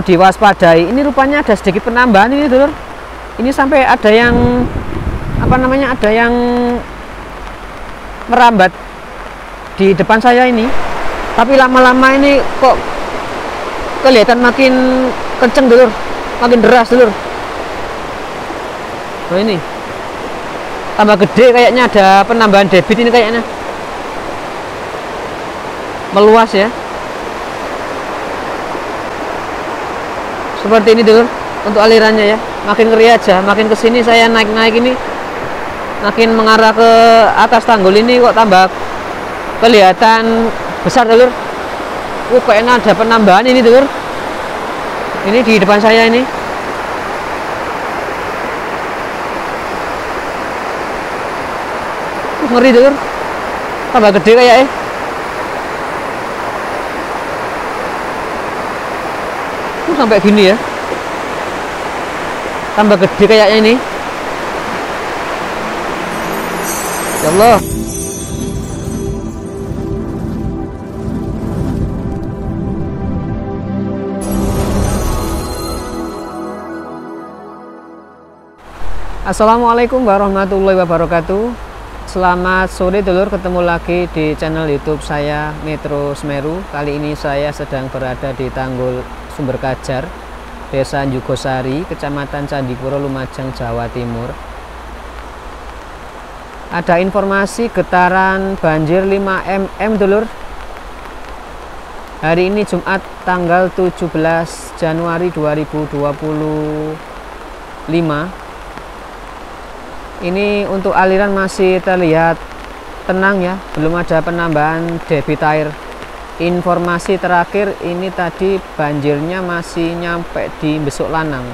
diwaspadai. Ini rupanya ada sedikit penambahan ini dulur. Ini sampai ada yang ada yang merambat di depan saya ini. Tapi lama-lama ini kok kelihatan makin kenceng dulur, makin deras dulur. Nah ini tambah gede, kayaknya ada penambahan debit ini, kayaknya meluas ya. Seperti ini dulur untuk alirannya ya. Makin ngeri aja, makin kesini saya naik-naik ini, makin mengarah ke atas tanggul ini kok tambah kelihatan besar dulur. Kayaknya ada penambahan ini dulur. Ini di depan saya ini. Ngeri dulur, tambah gede kayaknya. Sampai gini ya, tambah gede kayaknya ini. Ya Allah. Assalamualaikum warahmatullahi wabarakatuh. Selamat sore dulur, ketemu lagi di channel YouTube saya Metro Semeru. Kali ini saya sedang berada di Tanggul Sumber Kajar, Desa Jugosari, Kecamatan Candipuro, Lumajang, Jawa Timur. Ada informasi getaran banjir 5 mm dulur. Hari ini Jumat tanggal 17 Januari 2025. Ini untuk aliran masih terlihat tenang ya, belum ada penambahan debit air. Informasi terakhir ini tadi banjirnya masih nyampe di Besuk Lanang.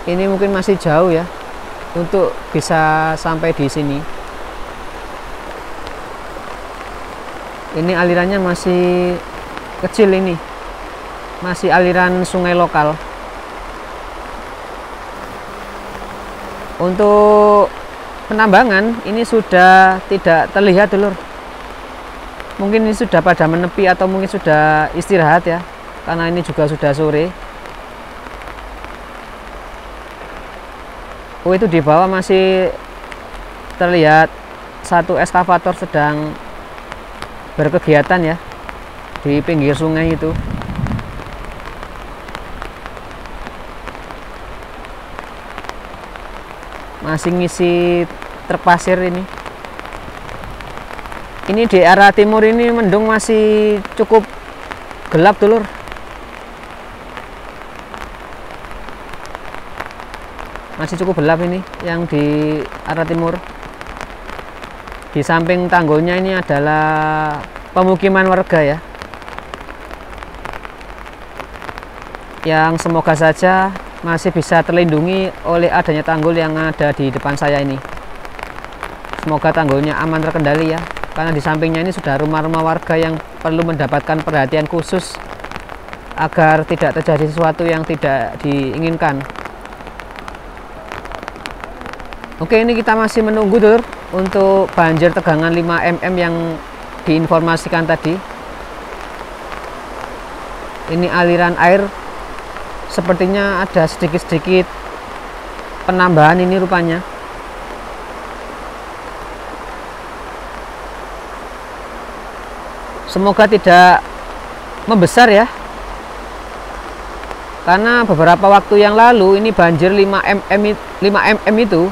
Ini mungkin masih jauh ya untuk bisa sampai di sini. Ini alirannya masih kecil, ini masih aliran sungai lokal. Untuk penambangan ini sudah tidak terlihat dulur. Mungkin ini sudah pada menepi atau mungkin sudah istirahat ya, karena ini juga sudah sore. Oh, itu di bawah masih terlihat satu eskavator sedang berkegiatan ya di pinggir sungai itu. Masih ngisi truk pasir ini. Ini di arah timur ini mendung masih cukup gelap dulur. Masih cukup gelap ini yang di arah timur. Di samping tanggulnya ini adalah pemukiman warga ya, yang semoga saja masih bisa terlindungi oleh adanya tanggul yang ada di depan saya ini. Semoga tanggulnya aman terkendali ya, karena di sampingnya ini sudah rumah-rumah warga yang perlu mendapatkan perhatian khusus agar tidak terjadi sesuatu yang tidak diinginkan. Oke, ini kita masih menunggu dulur untuk banjir tegangan 5 mm yang diinformasikan tadi. Ini aliran air sepertinya ada sedikit-sedikit penambahan ini rupanya. Semoga tidak membesar ya, karena beberapa waktu yang lalu ini banjir 5 mm itu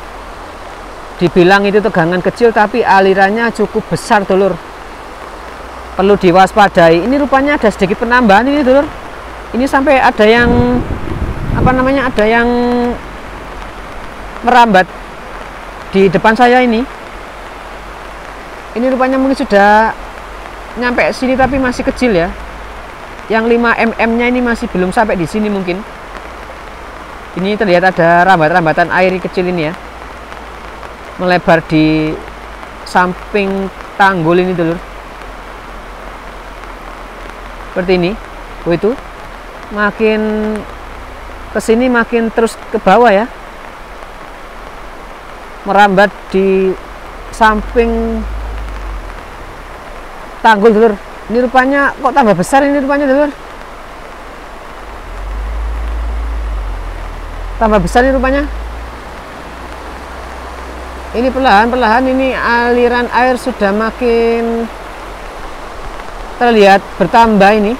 dibilang itu tegangan kecil, tapi alirannya cukup besar dulur. Perlu diwaspadai. Ini rupanya ada sedikit penambahan ini dulur. Ini sampai ada yang ada yang merambat di depan saya ini. Ini rupanya mungkin sudah nyampe sini tapi masih kecil ya. Yang 5 mm-nya ini masih belum sampai di sini mungkin. Ini terlihat ada rambat-rambatan air kecil ini ya, melebar di samping tanggul ini dulur. Seperti ini. Oh, itu makin kesini makin terus ke bawah ya, merambat di samping tanggul dulur. Ini rupanya kok tambah besar ini rupanya dulur. tambah besar nih rupanya. Ini perlahan-perlahan ini aliran air sudah makin terlihat bertambah ini.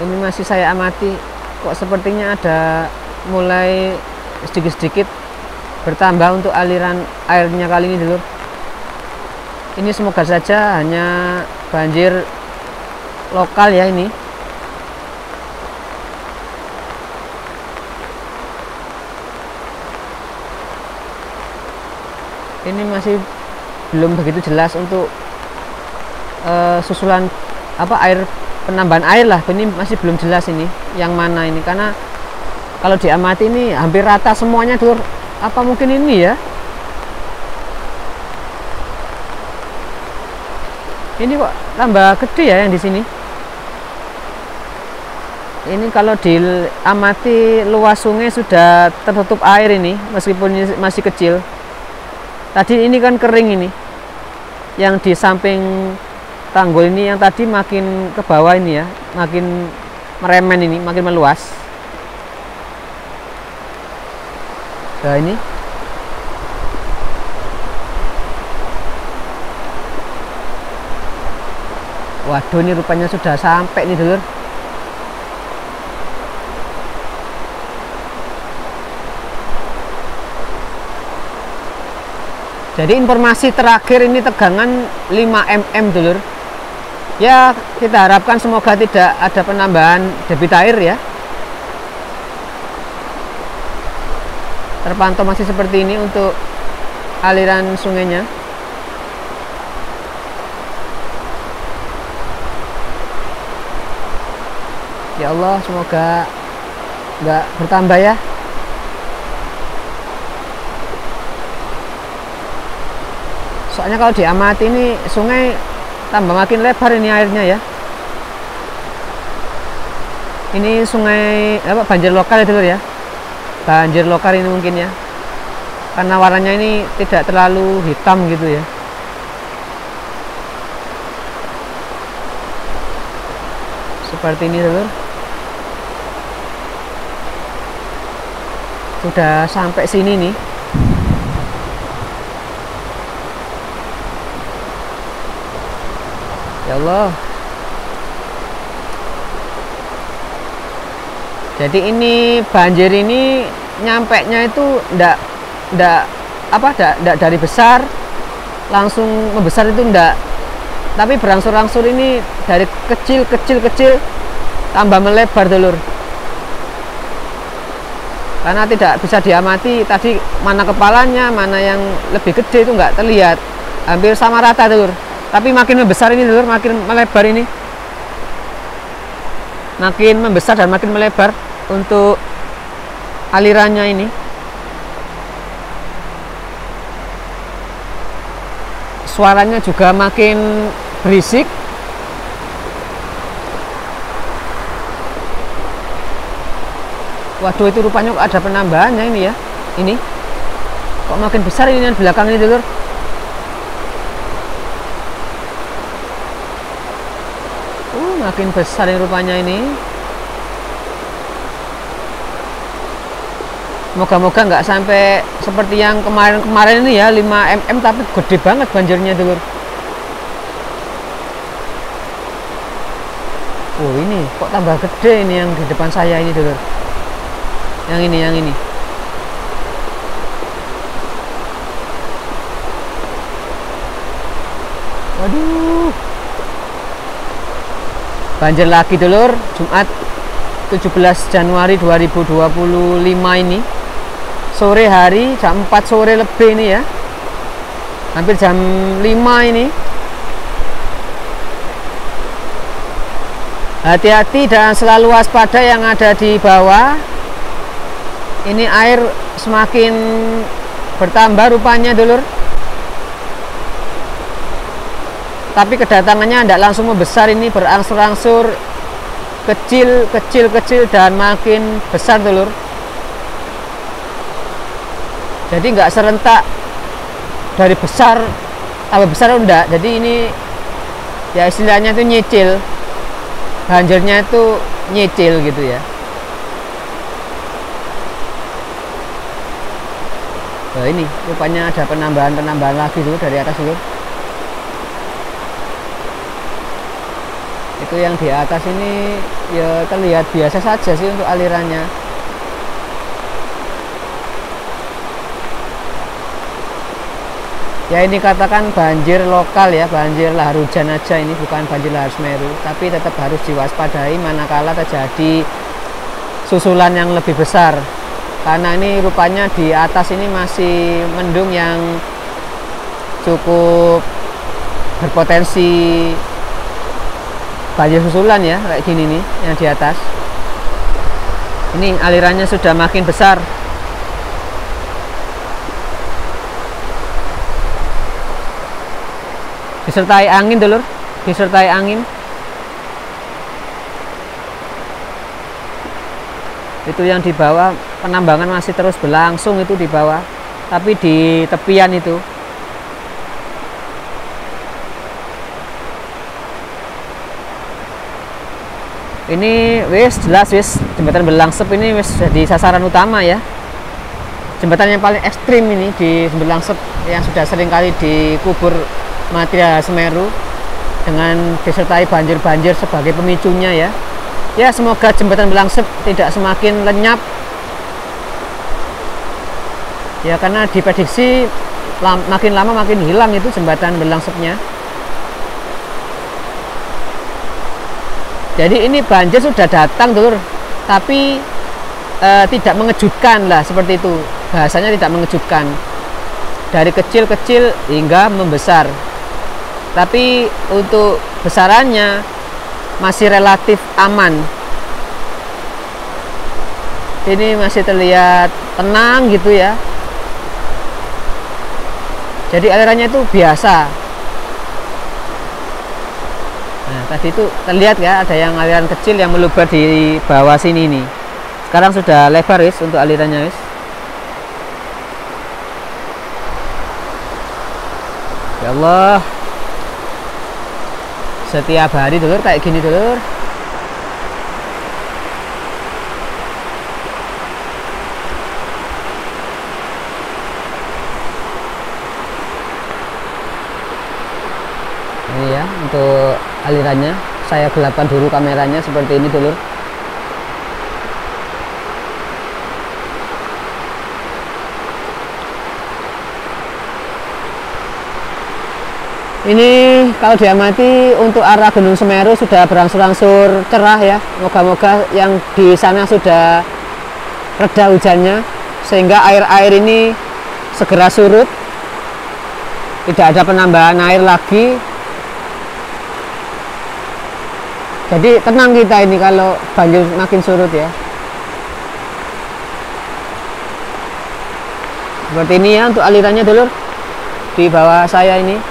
Ini masih saya amati, kok sepertinya ada mulai sedikit-sedikit bertambah untuk aliran airnya kali ini dulu. Ini semoga saja hanya banjir lokal ya ini. Ini masih belum begitu jelas untuk susulan air, penambahan air lah. Ini masih belum jelas ini yang mana ini, karena kalau diamati ini hampir rata semuanya dulur. Apa mungkin ini ya? Ini kok tambah gede ya yang di sini. Ini kalau diamati luas sungai sudah tertutup air ini, meskipun ini masih kecil. Tadi ini kan kering ini. Yang di samping tanggul ini yang tadi makin ke bawah ini ya, makin meremen ini, makin meluas. Nah ini waduh, ini rupanya sudah sampai nih dulur. Jadi informasi terakhir ini tegangan 5 mm dulur. Ya kita harapkan semoga tidak ada penambahan debit air ya. Terpantau masih seperti ini untuk aliran sungainya. Ya Allah, semoga nggak bertambah ya. Soalnya kalau diamati ini sungai tambah makin lebar ini airnya ya. Ini sungai banjir lokal ya dulur ya. Banjir lokal ini mungkin ya, karena warnanya ini tidak terlalu hitam gitu ya. Seperti ini dulur. Sudah sampai sini nih. Ya Allah. Jadi ini banjir ini nyampeknya itu ndak dari besar langsung membesar itu ndak, tapi berangsur-angsur ini dari kecil tambah melebar dulur. Karena tidak bisa diamati tadi mana kepalanya, mana yang lebih gede itu nggak terlihat, hampir sama rata dulur. Tapi makin membesar ini dulur, makin melebar ini, makin membesar dan makin melebar untuk alirannya ini. Suaranya juga makin berisik. Waduh, itu rupanya ada penambahannya ini ya. Ini kok makin besar ini yang belakang ini dulur. Makin besar ini rupanya ini. Moga-moga nggak sampai seperti yang kemarin ini ya, 5 mm, tapi gede banget banjirnya dulur. Oh ini kok tambah gede ini yang di depan saya ini dulur. Yang ini. Waduh. Banjir lagi dulur, Jumat 17 Januari 2025 ini. Sore hari jam 4 sore lebih ini ya. Hampir jam 5 ini. Hati-hati dan selalu waspada yang ada di bawah. Ini air semakin bertambah rupanya dulur. Tapi kedatangannya tidak langsung membesar, ini berangsur-angsur kecil dan makin besar dulur. Jadi nggak serentak dari besar tambah besar enggak. Jadi ini ya istilahnya itu nyicil, banjirnya itu nyicil gitu ya. Nah, ini rupanya ada penambahan lagi dulu dari atas dulu. Itu yang di atas ini ya terlihat biasa saja sih untuk alirannya. Ya ini katakan banjir lokal ya, banjir lahar hujan aja, ini bukan banjir lahar Semeru, tapi tetap harus diwaspadai manakala terjadi susulan yang lebih besar. Karena ini rupanya di atas ini masih mendung yang cukup berpotensi banjir susulan ya, kayak gini nih yang di atas. Ini alirannya sudah makin besar. Disertai angin dulur, disertai angin. Itu yang di bawah penambangan masih terus berlangsung itu di bawah, tapi di tepian itu. Ini wis jelas wis jembatan Belangsep ini wis di sasaran utama ya. Jembatan yang paling ekstrim ini di Belangsep yang sudah sering kali dikubur material Semeru dengan disertai banjir-banjir sebagai pemicunya ya. Ya semoga jembatan Belangsep tidak semakin lenyap ya, karena diprediksi makin lama makin hilang itu jembatan Belangsepnya. Jadi ini banjir sudah datang dulur, tapi tidak mengejutkan lah, seperti itu bahasanya, tidak mengejutkan, dari kecil-kecil hingga membesar. Tapi untuk besarannya masih relatif aman. Ini masih terlihat tenang gitu ya. Jadi alirannya itu biasa. Nah, tadi itu terlihat ya ada yang aliran kecil yang meluber di bawah sini nih. Sekarang sudah lebar wis untuk alirannya wis. Ya Allah. Setiap hari dulur kayak gini dulur. Ini ya untuk alirannya. Saya gelapkan dulu kameranya seperti ini dulur. Ini kalau diamati untuk arah Gunung Semeru sudah berangsur-angsur cerah ya. Moga-moga yang di sana sudah reda hujannya sehingga air-air ini segera surut. Tidak ada penambahan air lagi. Jadi tenang kita ini kalau banjir makin surut ya. Seperti ini ya untuk alirannya dulur. Di bawah saya ini.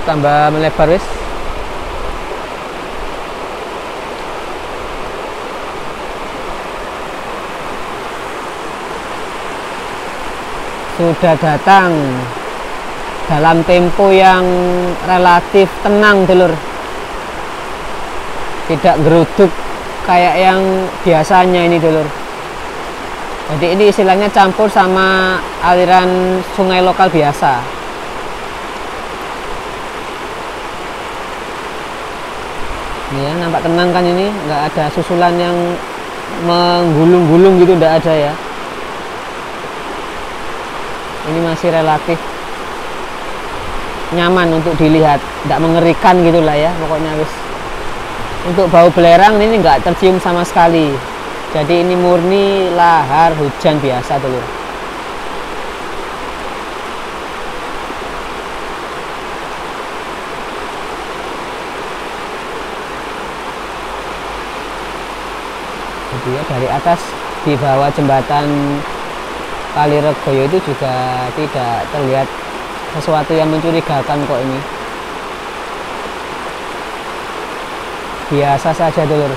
Tambah melebar wis. Sudah datang dalam tempo yang relatif tenang dulur. Tidak geruduk kayak yang biasanya ini dulur. Jadi ini istilahnya campur sama aliran sungai lokal biasa. Ini ya, nampak tenang kan ini, nggak ada susulan yang menggulung-gulung gitu, nggak ada ya. Ini masih relatif nyaman untuk dilihat, nggak mengerikan gitulah ya, pokoknya wis. Untuk bau belerang ini nggak tercium sama sekali. Jadi ini murni lahar hujan biasa dulu. Ya, dari atas di bawah jembatan Kaliregoyo itu juga tidak terlihat sesuatu yang mencurigakan kok ini. Biasa saja dulur.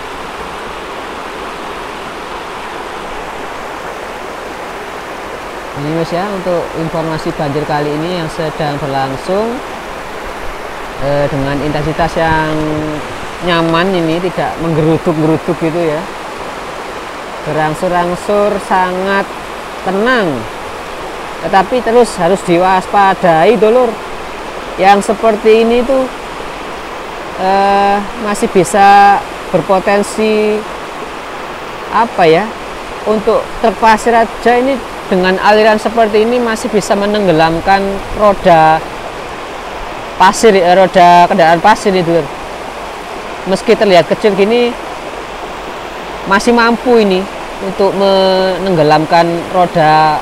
Ini guys ya, untuk informasi banjir kali ini yang sedang berlangsung dengan intensitas yang nyaman, ini tidak menggeruduk-geruduk gitu ya, berangsur-angsur sangat tenang, tetapi terus harus diwaspadai dulur. Yang seperti ini tuh masih bisa berpotensi apa ya, untuk truk pasir aja ini dengan aliran seperti ini masih bisa menenggelamkan roda pasir, roda kendaraan pasir itu. Meski terlihat kecil gini, masih mampu ini untuk menenggelamkan roda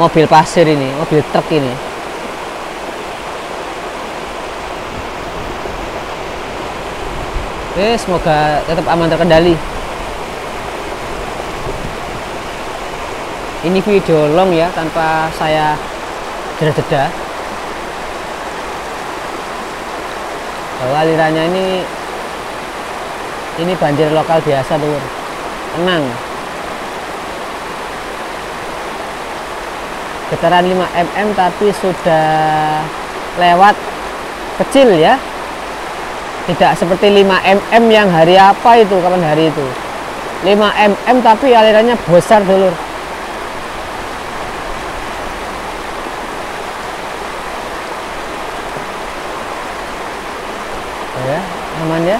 mobil pasir ini, mobil truk ini. Oke, semoga tetap aman terkendali. Ini video long ya, tanpa saya jeda-jeda. Bahwa alirannya ini banjir lokal biasa tuh, tenang. Getaran 5 mm tapi sudah lewat kecil ya. Tidak seperti 5 mm yang hari apa itu, kapan hari itu. 5 mm tapi alirannya besar dulur. Ya, aman ya.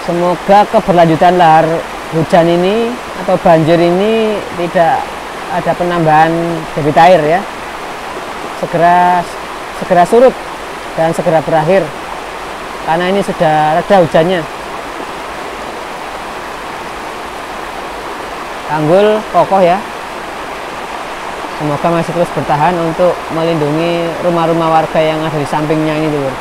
Semoga keberlanjutan lahar hujan ini atau banjir ini tidak ada penambahan debit air ya. Segera surut dan segera berakhir, karena ini sudah reda hujannya. Tanggul kokoh ya, semoga masih terus bertahan untuk melindungi rumah-rumah warga yang ada di sampingnya ini dulu.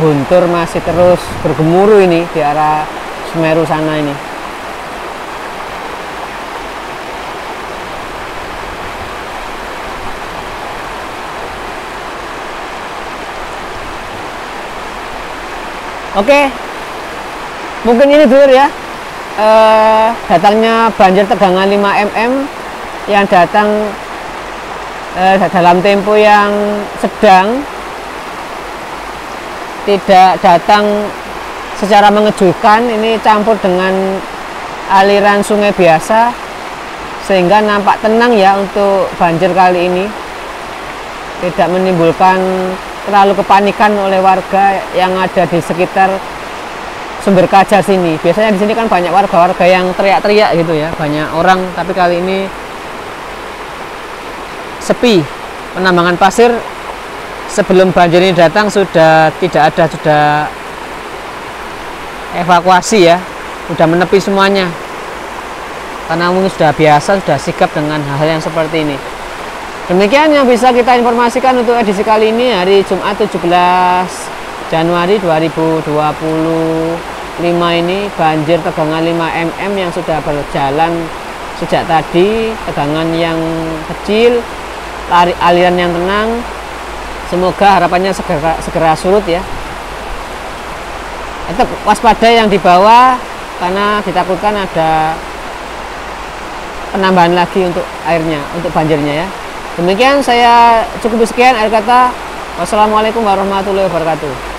Guntur masih terus bergemuruh ini di arah Semeru sana ini. Oke, mungkin ini dulu ya, datangnya banjir tegangan 5 mm yang datang dalam tempo yang sedang, tidak datang secara mengejutkan. Ini campur dengan aliran sungai biasa, sehingga nampak tenang ya untuk banjir kali ini, tidak menimbulkan terlalu kepanikan oleh warga yang ada di sekitar Sumber Kajar sini. Biasanya di sini kan banyak warga-warga yang teriak-teriak gitu ya, banyak orang, tapi kali ini sepi. Penambangan pasir sebelum banjir ini datang sudah tidak ada, sudah evakuasi ya, sudah menepi semuanya, karena mungkin sudah biasa, sudah sigap dengan hal yang seperti ini. Demikian yang bisa kita informasikan untuk edisi kali ini, hari Jumat 17 Januari 2025 ini. Banjir tegangan 5 mm yang sudah berjalan sejak tadi, tegangan yang kecil, aliran yang tenang. Semoga harapannya segera surut ya. Tetap waspada yang di bawah, karena ditakutkan ada penambahan lagi untuk airnya, untuk banjirnya ya. Demikian, saya cukup sekian akhir kata. Wassalamualaikum warahmatullahi wabarakatuh.